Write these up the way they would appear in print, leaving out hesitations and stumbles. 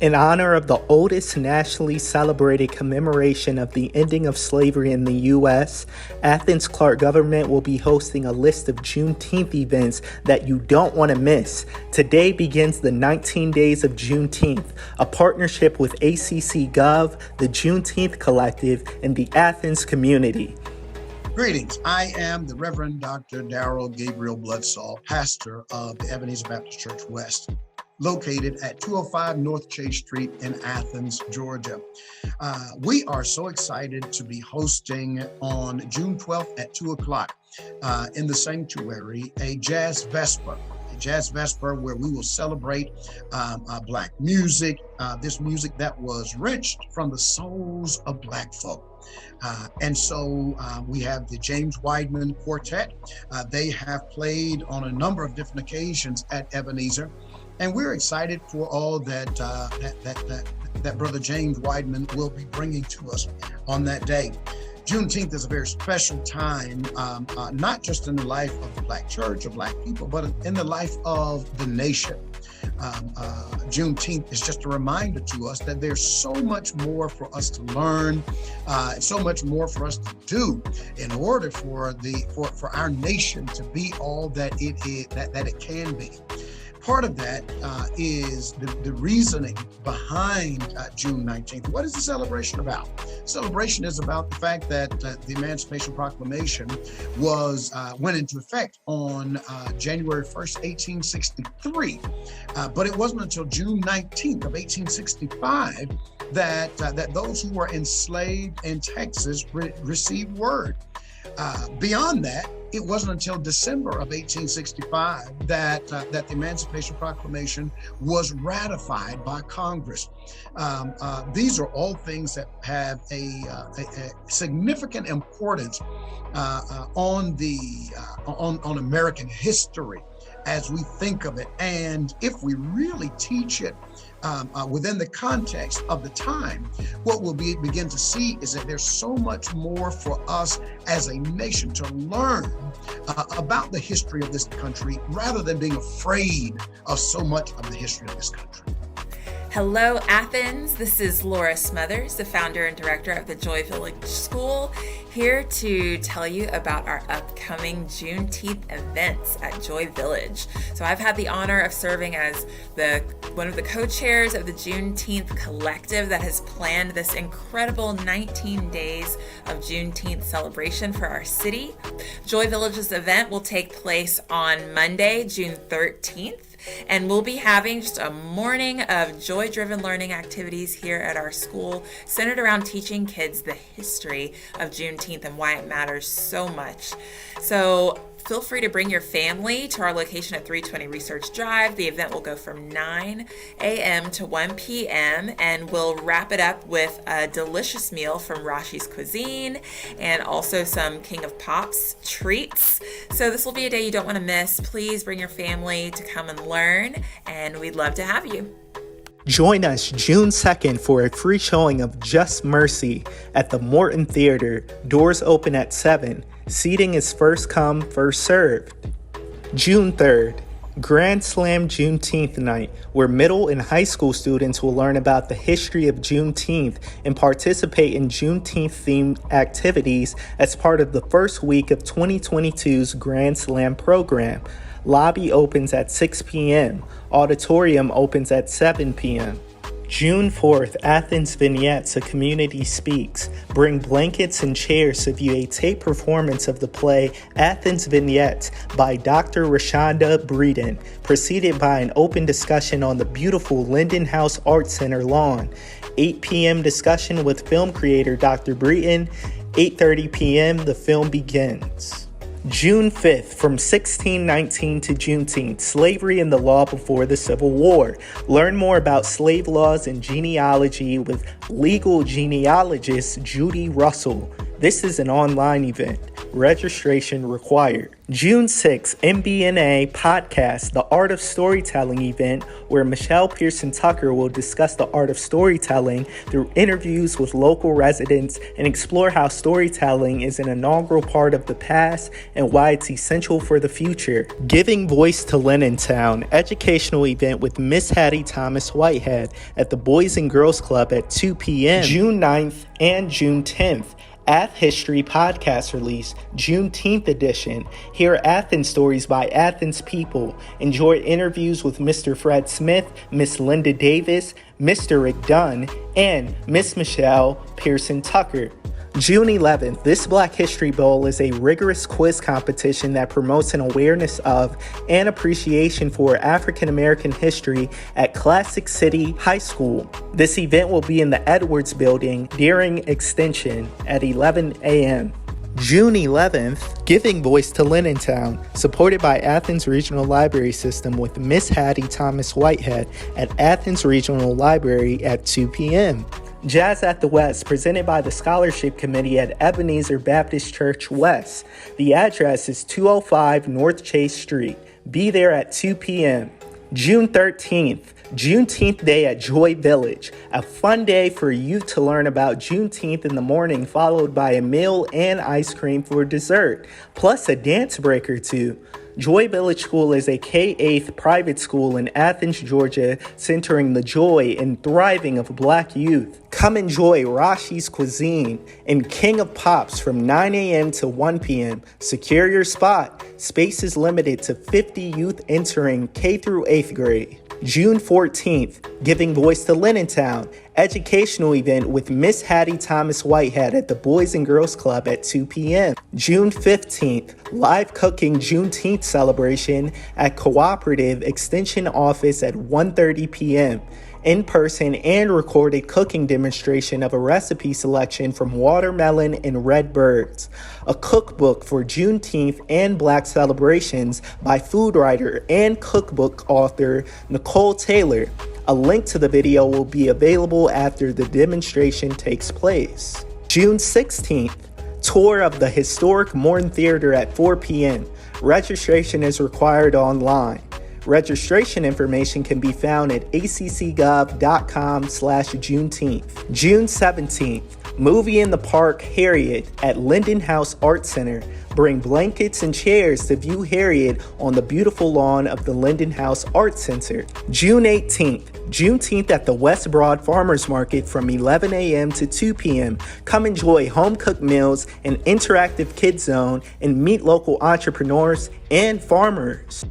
In honor of the oldest nationally celebrated commemoration of the ending of slavery in the U.S., Athens-Clarke government will be hosting a list of Juneteenth events that you don't want to miss. Today begins the 19 Days of Juneteenth, a partnership with ACC Gov, the Juneteenth Collective, and the Athens community. Greetings. I am the Reverend Dr. Darrell Gabriel Bloodsaw, pastor of the Ebenezer Baptist Church West, located at 205 North Chase Street in Athens, Georgia. We are so excited to be hosting on June 12th at 2 o'clock in the sanctuary a jazz vesper. Where we will celebrate Black music, this music that was wrenched from the souls of Black folk. And so we have the James Wideman Quartet. They have played on a number of different occasions at Ebenezer. And we're excited for all that Brother James Wideman will be bringing to us on that day. Juneteenth is a very special time, not just in the life of the Black church or Black people, but in the life of the nation. Juneteenth is just a reminder to us that there's so much more for us to learn, so much more for us to do in order for our nation to be all that it is, that it can be. Part of that is the reasoning behind June 19th. What is the celebration about? Celebration is about the fact that the Emancipation Proclamation went into effect on January 1st, 1863. But it wasn't until June 19th of 1865 that those who were enslaved in Texas received word. Beyond that, it wasn't until December of 1865 that the Emancipation Proclamation was ratified by Congress. These are all things that have a significant importance on American history as we think of it. And if we really teach it within the context of the time, what we'll begin to see is that there's so much more for us as a nation to learn about the history of this country, rather than being afraid of so much of the history of this country. Hello, Athens. This is Laura Smothers, the founder and director of the Joy Village School, here to tell you about our upcoming Juneteenth events at Joy Village. So I've had the honor of serving as one of the co-chairs of the Juneteenth Collective that has planned this incredible 19 days of Juneteenth celebration for our city. Joy Village's event will take place on Monday, June 13th. And we'll be having just a morning of joy-driven learning activities here at our school, centered around teaching kids the history of Juneteenth and why it matters so much. So feel free to bring your family to our location at 320 Research Drive. The event will go from 9 a.m. to 1 p.m. and we'll wrap it up with a delicious meal from Rashi's Cuisine and also some King of Pop's treats. So this will be a day you don't want to miss. Please bring your family to come and learn, and we'd love to have you. Join us June 2nd for a free showing of Just Mercy at the Morton Theater. Doors open at 7. Seating is first come, first served. June 3rd, Grand Slam Juneteenth Night, where middle and high school students will learn about the history of Juneteenth and participate in Juneteenth-themed activities as part of the first week of 2022's Grand Slam program. Lobby opens at 6 p.m. Auditorium opens at 7 p.m. June 4th, Athens Vignettes, A Community Speaks. Bring blankets and chairs to view a tape performance of the play Athens Vignettes by Dr. Rashonda Breeden, preceded by an open discussion on the beautiful Linden House Art Center lawn. 8 p.m. discussion with film creator Dr. Breeden. 8:30 p.m. the film begins. June 5th, from 1619 to Juneteenth, Slavery and the Law Before the Civil War. Learn more about slave laws and genealogy with legal genealogist Judy Russell. This is an online event. Registration required. June 6th, MBNA podcast, The Art of Storytelling event, where Michelle Pearson Tucker will discuss the art of storytelling through interviews with local residents and explore how storytelling is an inaugural part of the past and why it's essential for the future. Giving Voice to Lenontown, educational event with Miss Hattie Thomas Whitehead at the Boys and Girls Club at 2 p.m. June 9th and June 10th. Ath History podcast release, Juneteenth edition. Hear Athens stories by Athens people. Enjoy interviews with Mr. Fred Smith, Miss Linda Davis, Mr. Rick Dunn, and Miss Michelle Pearson Tucker. June 11th, this Black History Bowl is a rigorous quiz competition that promotes an awareness of and appreciation for African American history at Classic City High School. This event will be in the Edwards Building during Extension at 11 a.m. June 11th, Giving Voice to Lenontown, supported by Athens Regional Library System with Miss Hattie Thomas Whitehead at Athens Regional Library at 2 p.m. Jazz at the West, presented by the Scholarship Committee at Ebenezer Baptist Church West. The address is 205 North Chase Street. Be there at 2 p.m. June 13th, Juneteenth Day at Joy Village, a fun day for youth to learn about Juneteenth in the morning, followed by a meal and ice cream for dessert, plus a dance break or two. Joy Village School is a K-8 private school in Athens, Georgia, centering the joy and thriving of Black youth. Come enjoy Rashi's Cuisine and King of Pops from 9 a.m. to 1 p.m. Secure your spot. Space is limited to 50 youth entering K through 8th grade. June 14th, Giving Voice to Lenontown, educational event with Miss Hattie Thomas Whitehead at the Boys and Girls Club at 2 p.m. June 15th, live cooking Juneteenth celebration at Cooperative Extension Office at 1:30 p.m. In-person and recorded cooking demonstration of a recipe selection from watermelon and red birds. A cookbook for Juneteenth and Black celebrations by food writer and cookbook author Nicole Taylor. A link to the video will be available after the demonstration takes place. June 16th, tour of the historic Morton Theater at 4 p.m. Registration is required online. Registration information can be found at accgov.com/Juneteenth. June 17th, Movie in the Park Harriet at Linden House Art Center. Bring blankets and chairs to view Harriet on the beautiful lawn of the Linden House Art Center. June 18th, Juneteenth at the West Broad Farmers Market from 11 a.m. to 2 p.m. Come enjoy home-cooked meals, an interactive kids zone, and meet local entrepreneurs and farmers.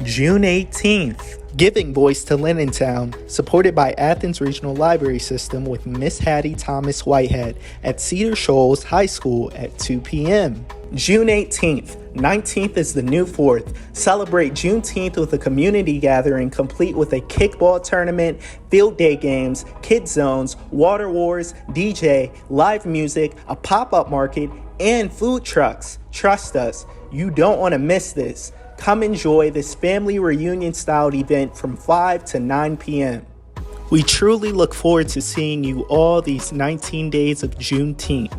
June 18th, Giving Voice to Lenontown, supported by Athens Regional Library System with Miss Hattie Thomas Whitehead at Cedar Shoals High School at 2 p.m. June 18th, 19th is the new 4th. Celebrate Juneteenth with a community gathering complete with a kickball tournament, field day games, kids zones, water wars, DJ, live music, a pop-up market, and food trucks. Trust us, you don't want to miss this. Come enjoy this family reunion-styled event from 5 to 9 p.m. We truly look forward to seeing you all these 19 days of Juneteenth.